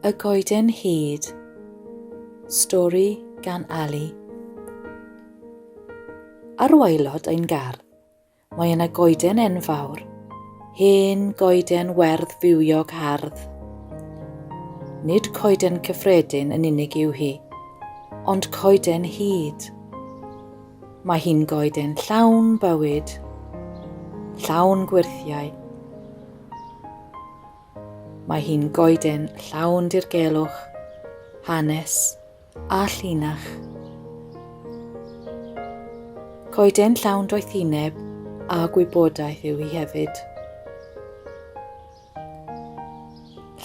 Y Goeden hyd. Stori gan Ali. Ar waelod ein gardd, mae yna goeden enfawr, hen goeden werdd fywiog hardd. Nid coeden cyffredin yn unig yw hi, ond coeden hyd. Mae hi'n goeden llawn bywyd, llawn gwirthiau. Mae hi'n goeden llawn dirgelwch, hanes a llinach. Coeden llawn doethineb a gwybodaeth yw hi hefyd.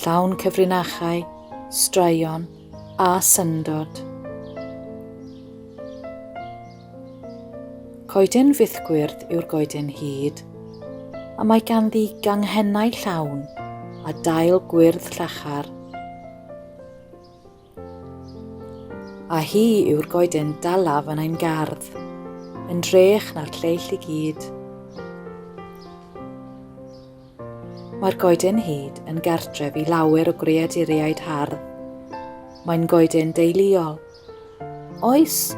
Llawn cyfrinachau, straeon a syndod. Coeden fythgwyrdd yw'r goeden hyd, a mae ganddi ganghennau llawn a dail gwyrdd llachar. A hi yw'r goeden dalaf yn ein gardd, yn drech na'r lleill i gyd. Mae'r goeden hyd yn gartref i lawer o greaduriaid hardd. Mae'n goeden deuluol. Oes,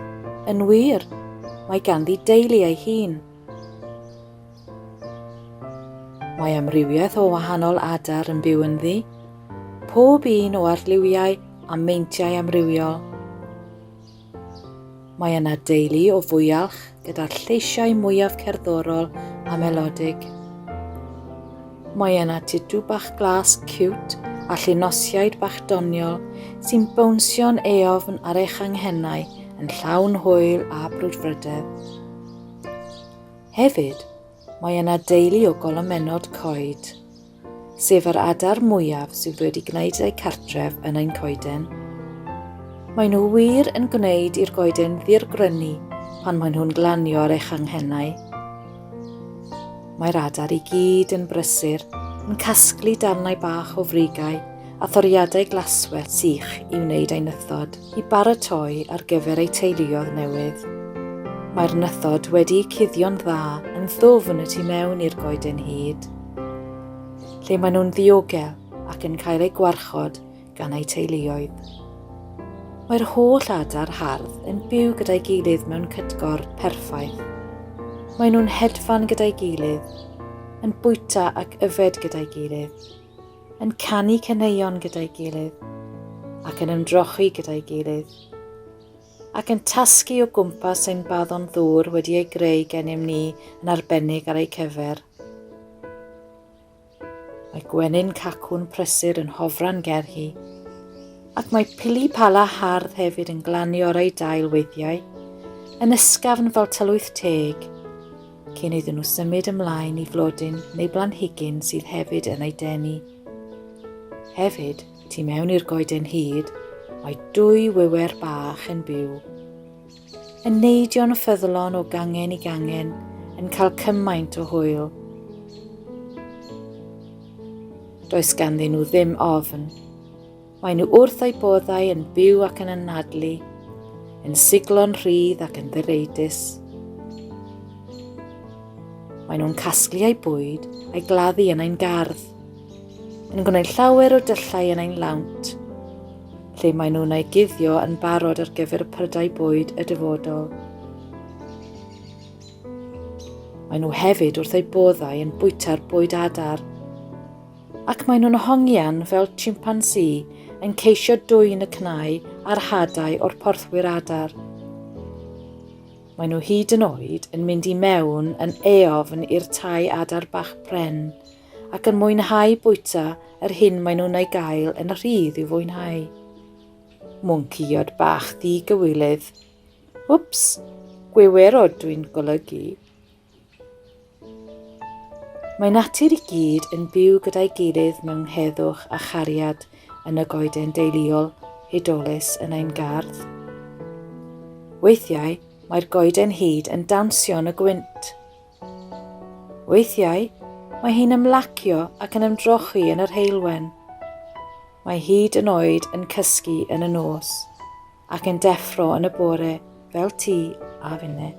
yn wir, mae ganddi deulu ei hun. Mae amrywiaeth o wahanol adar yn byw ynddi, pob un o arlywiau a meintiau amrywiol. Mae yna deulu o fwyalch gyda'r lleisiau mwyaf cerddorol a melodig. Mae yna tidw bach glas ciwt a llinosiaid bach doniol sy'n bownsio'n eofn ar eich anghennau yn llawn hwyl a brwdfrydedd. Hefyd, mae yna deulu o golomenod coed, sef yr adar mwyaf sydd wedi gwneud eu cartref yn ein coeden. Maen nhw wir yn gwneud i'r goeden ddirgrynu pan maen nhw'n glanio ar eich anghennau. Mae'r adar i gyd yn brysur, yn casglu darnau bach o frigau a thoriadau glaswell sych i wneud ei nythod i baratoi ar gyfer ei teuluoedd newydd. Mae'r nythod wedi'i cuddio'n dda yn ddwfn y tu mewn i'r goeden hyd, lle maen nhw'n ddiogel ac yn cael eu gwarchod gan eu teuluoedd. Mae'r holl adar hardd yn byw gyda'i gilydd mewn cytgor perffaith. Maen nhw'n hedfan gyda'i gilydd, yn bwyta ac yfed gyda'i gilydd, yn canu caneuon gyda'i gilydd, ac yn ymdrochi gyda'i gilydd, ac yn tasgu o gwmpas ein baddon ddŵr wedi ei greu gennym ni yn arbennig ar ei cyfer. Mae gwenyn cacwn prysur yn hofran ger hi, ac mae pili pala hardd hefyd yn glanio ar ei dail weithiau, yn ysgafn fel tylwyth teg, cyn iddyn nhw symud ymlaen i flodyn neu blanhigyn sydd hefyd yn ei denu. Hefyd, tu mewn i'r goeden hyd, mae 2 wywer bach yn byw. Yn neidio'n ffyddlon o gangen i gangen, yn cael cymaint o hwyl. Does ganddyn nhw ddim ofn. Mae nhw wrth eu boddau yn byw ac yn anadlu, yn siglo'n rhydd ac yn ddireidus. Mae nhw'n casglu eu bwyd a'i gladdu yn ein gardd, yn gwneud llawer o dyllau yn ein lawnt, lle mae nhw'n ei guddio yn barod ar gyfer y prydau bwyd y dyfodol. Mae nhw hefyd wrth eu boddau yn bwyta'r bwyd adar, ac mae nhw'n hongian fel chimpansi yn ceisio dwyn y cnau a'r hadau o'r porthwyr adar. Mae nhw hyd yn oed yn mynd i mewn yn eofn i'r tai adar bach pren, ac yn mwynhau bwyta yr hyn mae nhw'n ei gael yn rhydd i'w fwynhau. Mwnciod bach ddi-gywilydd. Wps, gwiwerod dwi'n golygu. Mae natur i gyd yn byw gyda'i gilydd mewn heddwch a chariad yn y goeden deuluol hudolus yn ein gardd. Weithiau, mae'r goeden hyd yn dawnsio yn y gwynt. Weithiau, mae hi'n ymlacio ac yn ymdrochi yn yr heulwen. Mae hyd yn oed yn cysgu yn y nos, ac yn deffro yn y bore fel ti a finne.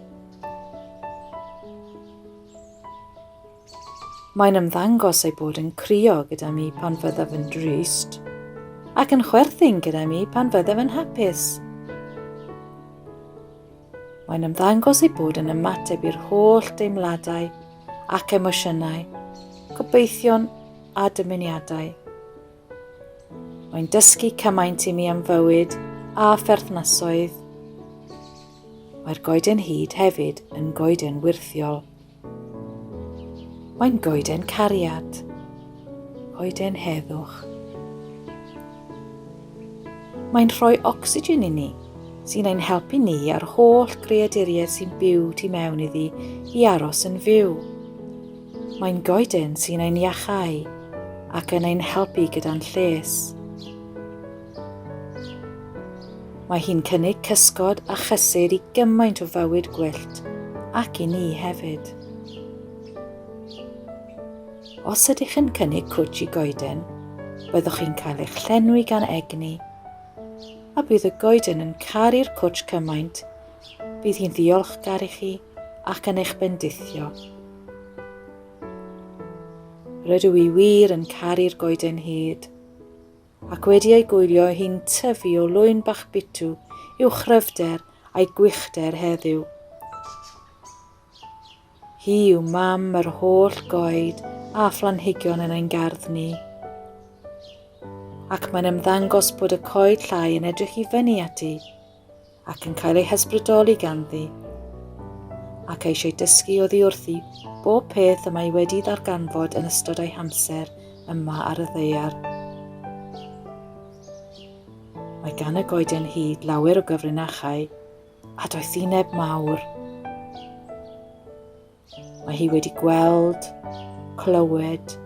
Mae'n ymddangos ei bod yn crio gyda mi pan fyddaf yn drist, ac yn chwerthin gyda mi pan fyddaf yn hapus. Mae'n ymddangos ei bod yn ymateb i'r holl deimladau ac emosiynau, gobeithio'n a dymuniadau. Mae'n dysgu cymaint i mi am fywyd a pherthnasoedd. Mae'r goeden hyd hefyd yn goeden wirthiol. Mae'n goeden cariad, goeden heddwch. Mae'n rhoi ocsigen i ni, sy'n ein helpu ni a'r holl greaduriaid sy'n byw tu mewn iddi i aros yn fyw. Mae'n goeden sy'n ein iachau ac yn ein helpu gyda'n lles. Mae hi'n cynnig cysgod a chysur i gymaint o fywyd gwyllt ac i ni hefyd. Os ydych yn cynnig cwtch i goeden, byddwch chi'n cael eich llenwi gan egni, a bydd y goeden yn caru'r cwtch cymaint, bydd hi'n ddiolchgar i chi ac yn eich bendithio. Rydw i wir yn caru'r goeden hyd, ac wedi ei gwylio hi'n tyfu o lwyn bach bitw i'w chryfder a'i gwychder heddiw. Hi yw mam yr holl goed a phlanhigion yn ein gardd ni. Ac mae'n ymddangos bod y coed llai yn edrych i fyny ati ac yn cael ei hysbrydoli ganddi, ac eisiau dysgu oddi wrthi bob peth y mae wedi ddarganfod yn ystod ei hamser yma ar y ddaear. Mae gan y goeden hyd lawer o gyfrinachau a doethineb mawr. Mae hi wedi gweld, clywed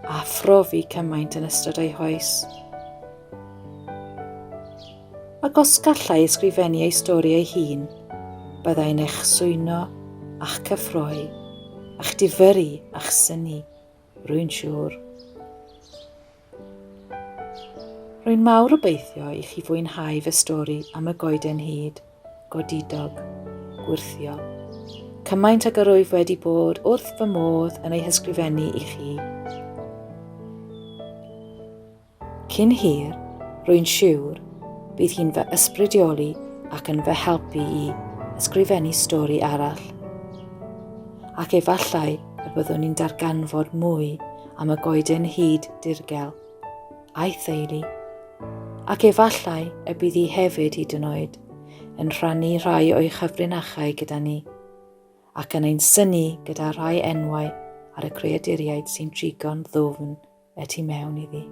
a phrofi cymaint yn ystod ei hoes. Ac os gallai ysgrifennu ei stori ei hun, byddai'n eich swyno a'ch cyffroi, a'ch difyru a'ch syni, rwy'n siŵr. Rwy'n mawr obeithio i chi fwynhau fy stori am y goeden hyd, godidog, gwirthiol. Cymaint ag yr wyf wedi bod wrth fy modd yn ei hysgrifennu i chi. Cyn hir, rwy'n siŵr, bydd hi'n fy ysbrydoli ac yn fy helpu i ysgrifennu stori arall. Ac efallai y byddwn ni'n darganfod mwy am y goeden hyd dirgel a'i theulu. Ac efallai y bydd hi hefyd hyd yn oed yn rhannu rhai o'i chyfrinachau gyda ni, ac yn ein syni gyda rhai enwau ar y creaduriaid sy'n trigo'n ddwfn y tu mewn iddi.